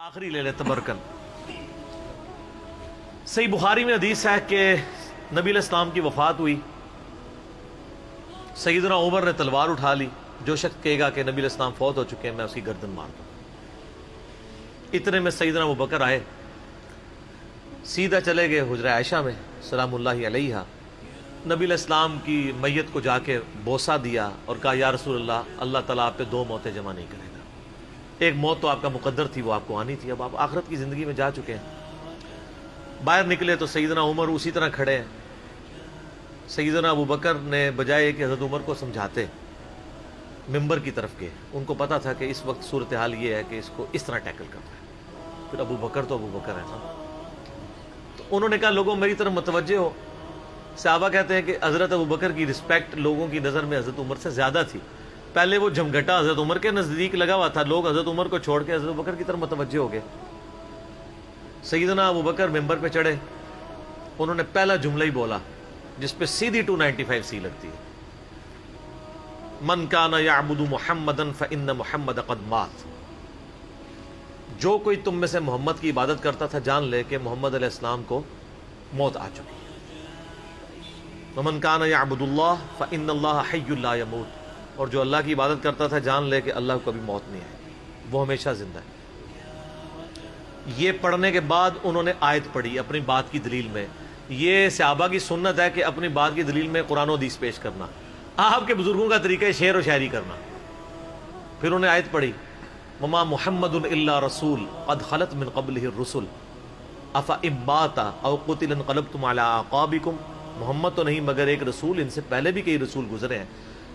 آخری لے لے تبرکن۔ صحیح بخاری میں حدیث ہے کہ نبی علیہ السلام کی وفات ہوئی، سیدنا عمر نے تلوار اٹھا لی، جو شخص کہے گا کہ نبی علیہ السلام فوت ہو چکے ہیں میں اس کی گردن مار دوں۔ اتنے میں سیدنا ابوبکر آئے، سیدھا چلے گئے حجرہ عائشہ میں سلام اللہ علیہا، نبی علیہ السلام کی میت کو جا کے بوسہ دیا اور کہا یا رسول اللہ، اللہ تعالیٰ آپ پہ دو موتیں جمع نہیں کرے گا، ایک موت تو آپ کا مقدر تھی، وہ آپ کو آنی تھی، اب آپ آخرت کی زندگی میں جا چکے ہیں۔ باہر نکلے تو سیدنا عمر اسی طرح کھڑے ہیں۔ سیدنا ابوبکر نے بجائے کہ حضرت عمر کو سمجھاتے ممبر کی طرف گئے، ان کو پتا تھا کہ اس وقت صورتحال یہ ہے کہ اس کو اس طرح ٹیکل کرنا ہے، پھر ابوبکر تو ابوبکر ہے نا۔ تو انہوں نے کہا لوگوں میری طرف متوجہ ہو۔ صحابہ کہتے ہیں کہ حضرت ابوبکر کی رسپیکٹ لوگوں کی نظر میں حضرت عمر سے زیادہ تھی، پہلے وہ جھمگٹا حضرت عمر کے نزدیک لگا ہوا تھا، لوگ حضرت عمر کو چھوڑ کے حضرت ابوبکر کی طرف متوجہ ہو گئے۔ سیدنا ابوبکر ممبر پہ چڑھے، انہوں نے پہلا جملہ ہی بولا جس پہ سیدھی 295 سی لگتی ہے، من کان یعبد محمدا فإن محمد قد مات۔ جو کوئی تم میں سے محمد کی عبادت کرتا تھا جان لے کہ محمد علیہ السلام کو موت آ چکی ہے۔ ومن کان یعبد اللہ فإن اللہ حی لا یموت، اور جو اللہ کی عبادت کرتا تھا جان لے کہ اللہ کو کبھی موت نہیں آئی، وہ ہمیشہ زندہ ہے۔ یہ پڑھنے کے بعد انہوں نے آیت پڑھی اپنی بات کی دلیل میں۔ یہ صحابہ کی سنت ہے کہ اپنی بات کی دلیل میں قرآن و حدیث پیش کرنا، آپ کے بزرگوں کا طریقہ ہے شعر و شاعری کرنا۔ پھر انہوں نے آیت پڑھی وما محمد الا رسول قد خلت من قبلہ الرسل افإن مات او قتل انقلبتم علی اعقابکم، محمد تو نہیں مگر ایک رسول، ان سے پہلے بھی کئی رسول گزرے ہیں،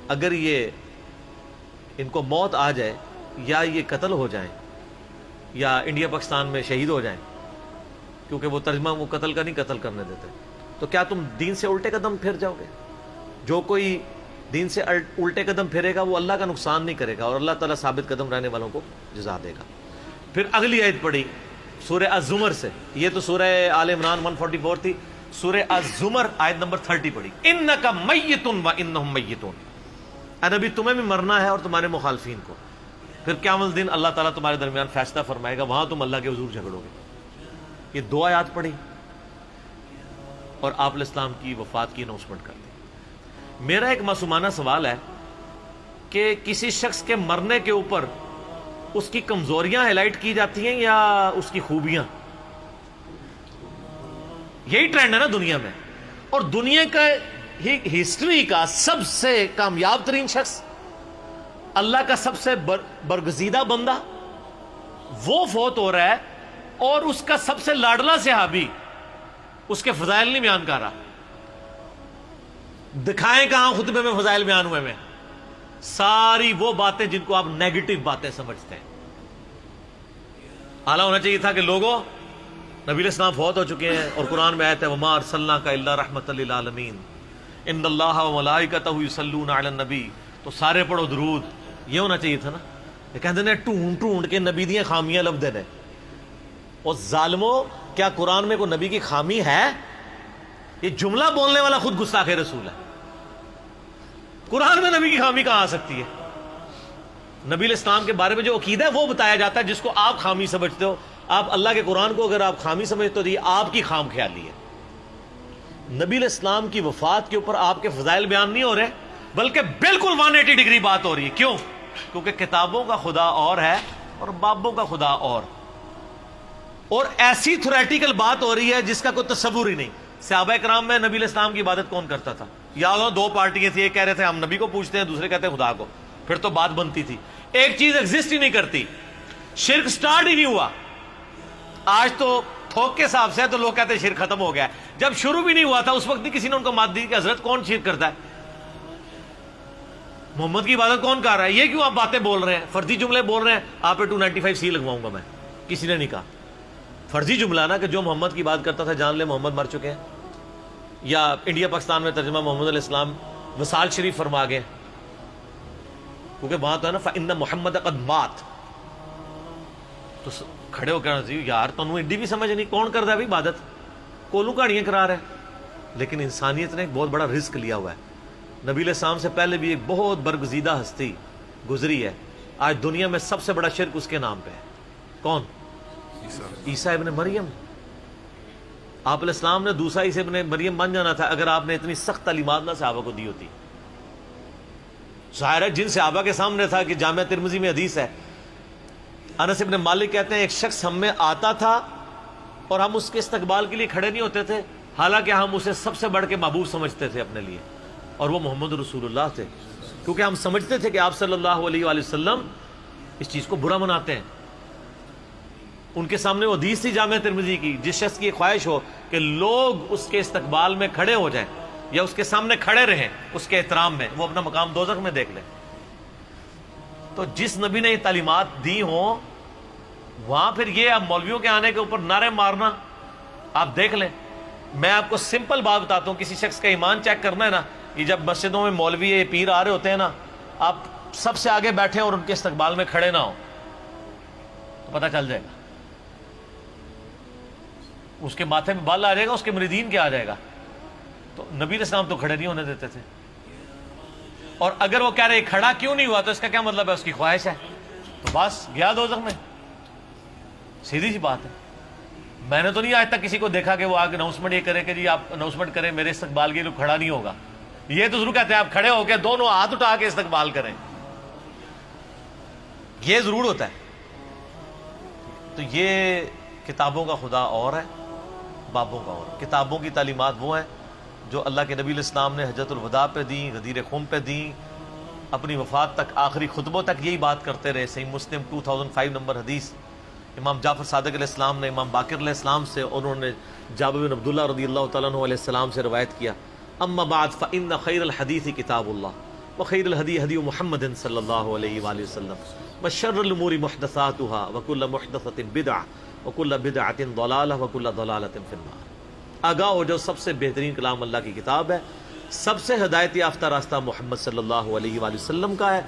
اگر یہ ان کو موت آ جائے یا یہ قتل ہو جائیں یا انڈیا پاکستان میں شہید ہو جائیں، کیونکہ وہ ترجمہ وہ قتل کا نہیں قتل کرنے دیتے، تو کیا تم دین سے الٹے قدم پھر جاؤ گے؟ جو کوئی دین سے الٹے قدم پھرے گا وہ اللہ کا نقصان نہیں کرے گا اور اللہ تعالیٰ ثابت قدم رہنے والوں کو جزا دے گا۔ پھر اگلی آیت پڑھی سورہ الزمر سے، یہ تو سورہ آل عمران 144 تھی، سورہ الزمر آیت نمبر 30 پڑھی انک میت وانہم میتون، اے نبی تمہیں بھی مرنا ہے اور تمہارے مخالفین کو، پھر قیامت الدین اللہ تعالیٰ تمہارے درمیان فیصلہ فرمائے گا، وہاں تم اللہ کے حضور جھگڑو گے۔ یہ دو آیات پڑھی اور آپ علیہ السلام کی وفات کی اناؤنسمنٹ کر دی۔ میرا ایک معصومانہ سوال ہے کہ کسی شخص کے مرنے کے اوپر اس کی کمزوریاں ہائی لائٹ کی جاتی ہیں یا اس کی خوبیاں؟ یہی ٹرینڈ ہے نا دنیا میں، اور دنیا کا ہسٹری کا سب سے کامیاب ترین شخص، اللہ کا سب سے برگزیدہ بندہ وہ فوت ہو رہا ہے اور اس کا سب سے لاڈلا صحابی اس کے فضائل نہیں بیان کر رہا۔ دکھائیں کہاں خطبے میں فضائل بیان ہوئے میں؟ ساری وہ باتیں جن کو آپ نیگیٹو باتیں سمجھتے ہیں۔ اعلیٰ ہونا چاہیے تھا کہ لوگوں نبی علیہ السلام فوت ہو چکے ہیں اور قرآن میں آیت ہے وما ارسلناک الا رحمۃ للعالمین ان اللہ وملائکتہ یصلون علی النبی، تو سارے پڑھو درود، یہ ہونا چاہیے تھا نا۔ یہ کہتے ہیں ڈھونڈ ڈھونڈ کے نبی دیاں خامیاں لب دینے، اور ظالموں کیا قرآن میں کوئی نبی کی خامی ہے؟ یہ جملہ بولنے والا خود گستاخ رسول ہے، قرآن میں نبی کی خامی کہاں آ سکتی ہے؟ نبی علیہ السلام کے بارے میں جو عقیدہ ہے وہ بتایا جاتا ہے جس کو آپ خامی سمجھتے ہو۔ آپ اللہ کے قرآن کو اگر آپ خامی سمجھتے ہو تو یہ آپ کی خام خیالی ہے۔ نبی علیہ السلام کی وفات کے اوپر آپ کے فضائل بیان نہیں ہو رہے، بلکہ بالکل 180 ڈگری بات ہو رہی ہے۔ کیوں؟ کیونکہ کتابوں کا خدا اور ہے اور بابوں کا خدا اور ایسی تھیوریٹیکل بات ہو رہی ہے جس کا کوئی تصور ہی نہیں۔ صحابہ کرام میں نبی علیہ السلام کی عبادت کون کرتا تھا؟ یا دو پارٹیاں تھیں، ایک کہہ رہے تھے ہم نبی کو پوچھتے ہیں، دوسرے کہتے ہیں خدا کو، پھر تو بات بنتی تھی۔ ایک چیز ایگزسٹ ہی نہیں کرتی، شرک سٹارٹ ہی نہیں ہوا۔ آج تو تھوک کے حساب سے ہے تو لوگ کہتے ہیں شرک ختم ہو گیا ہے، جب شروع بھی نہیں ہوا تھا اس وقت نہیں کسی نے ان کو مات دی کہ حضرت کون شرک کرتا ہے؟ محمد کی عبادت کون کر رہا ہے؟ یہ کیوں آپ باتیں بول رہے ہیں، فرضی جملے بول رہے ہیں؟ آپ پہ 295 سی لگواؤں گا میں۔ کسی نے نہیں کہا فرضی جملہ نا کہ جو محمد کی بات کرتا تھا جان لے محمد مر چکے ہیں، یا انڈیا پاکستان میں ترجمہ محمد علیہ السلام وصال شریف فرما گئے، کیونکہ وہاں تو ہے نا فإن محمد قد مات، تو کھڑے ہو کر یار تنوں ایڈی بھی سمجھ نہیں، کون کرتا ہے بھائی عبادت؟ کولو کہانیاں کرا رہا ہے۔ لیکن انسانیت نے ایک بہت بڑا رزق لیا ہوا ہے۔ نبی علیہ السلام سے پہلے بھی ایک بہت برگزیدہ ہستی گزری ہے، آج دنیا میں سب سے بڑا شرک اس کے نام پہ ہے۔ کون؟ عیسیٰ ابن مریم. آپ علیہ السلام نے دوسرا عیسیٰ ابن مریم بن جانا تھا اگر آپ نے اتنی سخت تعلیمات نہ صحابہ کو دی ہوتی. ظاہر ہے جن صحابہ کے سامنے تھا کہ جامعہ ترمذی میں حدیث ہے, انس ابن مالک کہتے ہیں ایک شخص ہم میں آتا تھا اور ہم اس کے استقبال کے لیے کھڑے نہیں ہوتے تھے, حالانکہ ہم اسے سب سے بڑھ کے محبوب سمجھتے تھے اپنے لیے, اور وہ محمد رسول اللہ تھے, کیونکہ ہم سمجھتے تھے کہ آپ صلی اللہ علیہ وآلہ وسلم اس چیز کو برا مناتے ہیں. ان کے سامنے وہ حدیث تھی جامعہ ترمذی کی, جس شخص کی خواہش ہو کہ لوگ اس کے استقبال میں کھڑے ہو جائیں یا اس کے سامنے کھڑے رہیں اس کے احترام میں, وہ اپنا مقام دوزخ میں دیکھ لیں. تو جس نبی نے یہ تعلیمات دی ہوں وہاں پھر یہ اب مولویوں کے آنے کے اوپر نعرے مارنا, آپ دیکھ لیں. میں آپ کو سمپل بات بتاتا ہوں, کسی شخص کا ایمان چیک کرنا ہے نا, یہ جب مسجدوں میں مولوی پیر آ رہے ہوتے ہیں نا, آپ سب سے آگے بیٹھے اور ان کے استقبال میں کھڑے نہ ہو تو پتہ چل جائے گا. اس کے ماتھے میں بال آ جائے گا, اس کے مریدین کیا آ جائے گا. تو نبی علیہ السلام تو کھڑے نہیں ہونے دیتے تھے, اور اگر وہ کہہ رہے کھڑا کیوں نہیں ہوا تو اس کا کیا مطلب ہے, اس کی خواہش ہے, تو بس گیا دوزخ میں. سیدھی سی بات ہے. میں نے تو نہیں آج تک کسی کو دیکھا کہ وہ آگے اناؤنسمنٹ یہ کرے کہ جی آپ اناؤنسمنٹ کریں میرے استقبال کے لیے کھڑا نہیں ہوگا. یہ تو ضرور کہتے ہیں آپ کھڑے ہو کے دونوں ہاتھ اٹھا کے استقبال کریں, یہ ضرور ہوتا ہے. تو یہ کتابوں کا خدا اور ہے, بابوں کا اور. کتابوں کی تعلیمات وہ ہیں جو اللہ کے نبی علیہ السلام نے حجۃ الوداع پہ دیں, غدیر خم پہ دیں, اپنی وفات تک آخری خطبوں تک یہی بات کرتے رہے. صحیح مسلم 2005 نمبر حدیث, امام جعفر صادق علیہ السلام نے امام باقر علیہ السلام سے, انہوں نے جابر بن عبداللہ رضی اللہ تعالیٰ عنہ علیہ السلام سے روایت کیا, اما بعد فإن خیر الحدیث کتاب اللہ وخیر الہدی ہدی محمد صلی اللہ علیہ وآلہ وسلم وشر الامور محدثاتها وکل محدثۃ بدعہ وکل بدعۃ ضلالہ وکل ضلالۃ فی النار. آگاہ ہو جو سب سے بہترین کلام اللہ کی کتاب ہے, سب سے ہدایت یافتہ راستہ محمد صلی اللہ علیہ وآلہ وسلم کا ہے.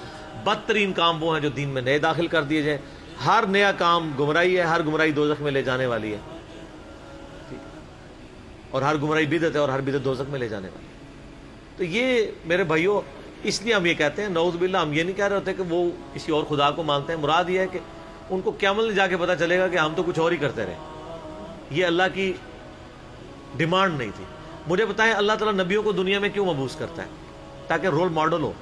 بدترین کام وہ ہیں جو دین میں نئے داخل کر دیے جائیں. ہر نیا کام گمراہی ہے, ہر گمراہی دوزخ میں لے جانے والی ہے, اور ہر گمراہی بدعت ہے اور ہر بدعت دوزخ میں لے جانے والی ہے. تو یہ میرے بھائیوں, اس لیے ہم یہ کہتے ہیں, نعوذ باللہ, ہم یہ نہیں کہہ رہے ہوتے کہ وہ کسی اور خدا کو مانتے ہیں. مراد یہ ہے کہ ان کو قیامت میں جا کے پتہ چلے گا کہ ہم تو کچھ اور ہی کرتے رہے. یہ اللہ کی ڈیمانڈ نہیں تھی. مجھے بتائیں اللہ تعالیٰ نبیوں کو دنیا میں کیوں مبعوث کرتا ہے؟ تاکہ رول ماڈل ہو.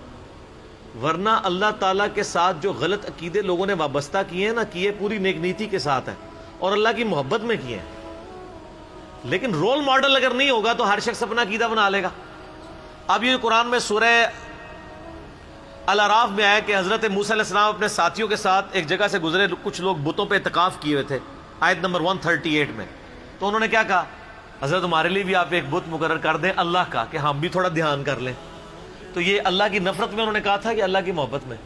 ورنہ اللہ تعالیٰ کے ساتھ جو غلط عقیدے لوگوں نے وابستہ کیے ہیں نا, کیے پوری نیک نیتی کے ساتھ ہیں اور اللہ کی محبت میں کیے ہیں, لیکن رول ماڈل اگر نہیں ہوگا تو ہر شخص اپنا عقیدہ بنا لے گا. اب یہ قرآن میں سورہ الاعراف میں آیا کہ حضرت موسیٰ علیہ السلام اپنے ساتھیوں کے ساتھ ایک جگہ سے گزرے, کچھ لوگ بتوں پہ اعتکاف کیے ہوئے تھے, آیت نمبر 138 میں. تو انہوں نے کیا کہا, حضرت ہمارے لیے بھی آپ ایک بت مقرر کر دیں اللہ کا, کہ ہم بھی تھوڑا دھیان کر لیں. تو یہ اللہ کی نفرت میں انہوں نے کہا تھا کہ اللہ کی محبت میں.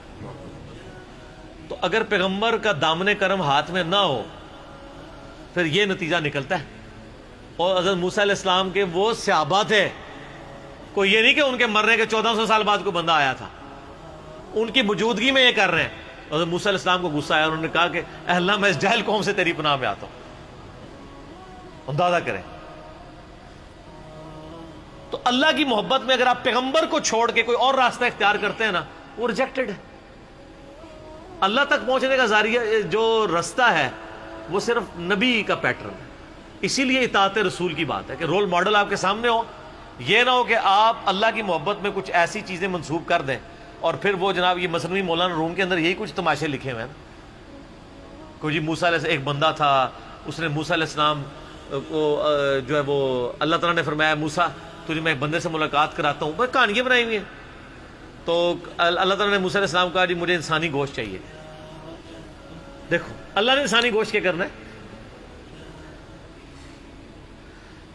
تو اگر پیغمبر کا دامن کرم ہاتھ میں نہ ہو پھر یہ نتیجہ نکلتا ہے. اور حضرت موسیٰ علیہ السلام کے وہ صحابہ تھے, کوئی یہ نہیں کہ ان کے مرنے کے 1400 سال بعد کوئی بندہ آیا تھا, ان کی موجودگی میں یہ کر رہے ہیں. حضرت موسیٰ علیہ السلام کو غصہ آیا, انہوں نے کہا کہ اے اللہ میں اس جاہل قوم سے تیری پناہ میں آتا ہوں. اندازہ کریں. تو اللہ کی محبت میں اگر آپ پیغمبر کو چھوڑ کے کوئی اور راستہ اختیار کرتے ہیں نا, وہ ریجیکٹڈ ہے. اللہ تک پہنچنے کا ذریعہ جو راستہ ہے وہ صرف نبی کا پیٹرن ہے. اسی لیے اطاعت رسول کی بات ہے کہ رول ماڈل آپ کے سامنے ہو. یہ نہ ہو کہ آپ اللہ کی محبت میں کچھ ایسی چیزیں منسوب کر دیں اور پھر وہ جناب یہ مثنوی مولانا روم کے اندر یہی کچھ تماشے لکھے ہوئے ہیں. کوئی جی موسیٰ علیہ السلام, ایک بندہ تھا, اس نے موسیٰ علیہ السلام کو جو ہے وہ اللہ تعالیٰ نے فرمایا موسیٰ تجھے میں ایک بندے سے ملاقات کراتا ہوں, بس کہانیاں بنائی ہوئی ہیں. تو اللہ تعالیٰ نے موسیٰ علیہ السلام کو کہا جی مجھے انسانی گوشت چاہیے. دیکھو اللہ نے انسانی گوشت کیا کرنا ہے,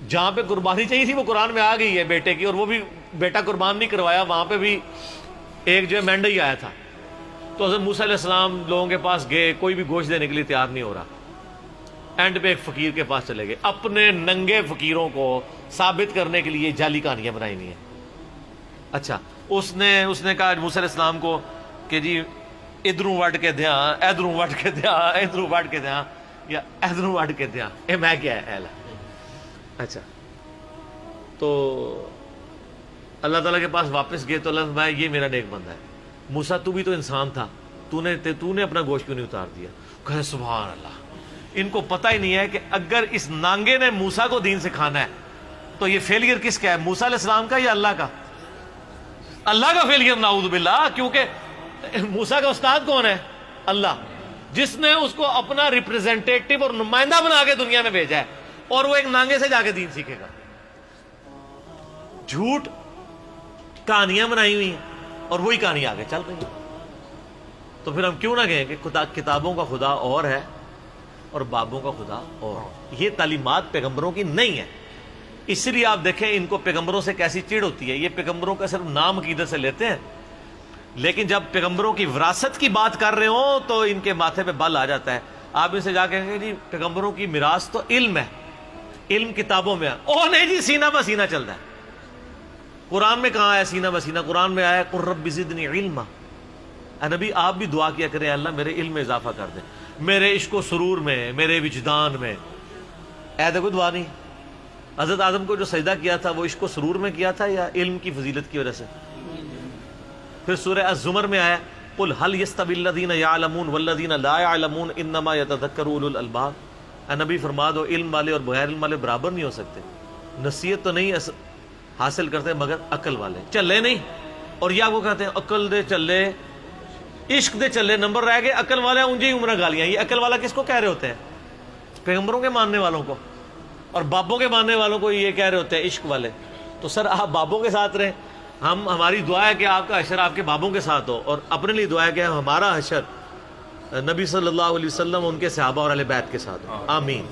جہاں پہ قربانی چاہیے تھی وہ قرآن میں آ گئی ہے بیٹے کی, اور وہ بھی بیٹا قربان نہیں کروایا, وہاں پہ بھی ایک جو ہے مینڈا ہی آیا تھا. تو حضرت موسیٰ علیہ السلام لوگوں کے پاس گئے, کوئی بھی گوشت دینے کے لیے تیار نہیں ہو رہا. اینڈ پہ ایک فقیر کے پاس چلے گئے, اپنے ننگے فقیروں کو ثابت کرنے کے لیے جعلی کہانیاں بنائی ہوئی ہیں. اچھا اس نے کہا موسیٰ علیہ السلام کو کہ جی ادھروں وٹ کے دیا, ادھروں وٹ کے دیا, ادھروں وٹ کے دیا, یا ادھروں وٹ کے دیا, اے میں کیا ہے. اچھا تو اللہ تعالیٰ کے پاس واپس گئے تو اللہ فرمایا یہ میرا نیک بندہ ہے. موسیٰ تو بھی تو انسان تھا, تو نے اپنا گوشت کیوں نہیں اتار دیا؟ کہے سبحان اللہ, ان کو پتہ ہی نہیں ہے کہ اگر اس نانگے نے موسیٰ کو دین سکھانا ہے تو یہ فیلئر کس کا ہے؟ موسیٰ علیہ السلام کا یا اللہ کا؟ اللہ کا فیلئر، نعوذ باللہ، کیونکہ موسیٰ کا استاد کون ہے؟ اللہ، جس نے اس کو اپنا ریپریزنٹیٹو اور نمائندہ بنا کے دنیا میں بھیجا ہے، اور وہ ایک نانگے سے جا کے دین سیکھے گا۔ جھوٹ کہانیاں بنائی ہوئی ہیں اور وہی کہانی آگے چل رہی ہے۔ تو پھر ہم کیوں نہ کہیں کہ کتابوں کا خدا اور ہے اور بابوں کا خدا اور۔ یہ تعلیمات پیغمبروں کی نہیں ہے، اس لیے آپ دیکھیں ان کو پیغمبروں سے کیسی چڑ ہوتی ہے۔ یہ پیغمبروں کا صرف نام عقیدت سے لیتے ہیں، لیکن جب پیغمبروں کی وراثت کی بات کر رہے ہوں تو ان کے ماتھے پہ بل آ جاتا ہے۔ آپ ان سے جا کے کہیں گے جی پیغمبروں کی میراث تو علم ہے، علم کتابوں میں ہے، او نہیں جی سینہ بہ سینہ چلتا ہے۔ قرآن میں کہاں ہے سینہ بہ سینہ؟ قرآن میں آیا قل رب زدنی علما۔ اے نبی آپ بھی دعا کیا کریں اللہ میرے علم میں اضافہ کر دیں، میرے عشق و سرور میں، میرے وجدان میں۔ اے کوئی دعا نہیں۔ حضرت آدم کو جو سجدہ کیا تھا وہ عشق و سرور میں کیا تھا یا علم کی فضیلت کی وجہ سے؟ پھر سورہ الزمر میں آیا قل هل يستوي الذين يعلمون والذين لا يعلمون انما يتذكر اولو الالباب۔ اے نبی فرما دو علم والے اور بغیر علم والے برابر نہیں ہو سکتے، نصیحت تو نہیں حاصل کرتے مگر عقل والے، چلے نہیں۔ اور یا وہ کہتے ہیں عقل دے چلے عشق دے چلے، نمبر رہ گئے عقل والے اونجی عمرہ گالیاں۔ یہ عقل والا کس کو کہہ رہے ہوتے ہیں؟ پیغمبروں کے ماننے والوں کو، اور بابوں کے ماننے والوں کو یہ کہہ رہے ہوتے ہیں عشق والے۔ تو سر آپ بابوں کے ساتھ رہیں، ہماری دعا ہے کہ آپ کا حشر آپ کے بابوں کے ساتھ ہو، اور اپنے لیے دعا ہے کہ ہمارا حشر نبی صلی اللہ علیہ وسلم ان کے صحابہ اور اہل بیت کے ساتھ ہو۔ آمین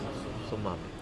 ثم آمین۔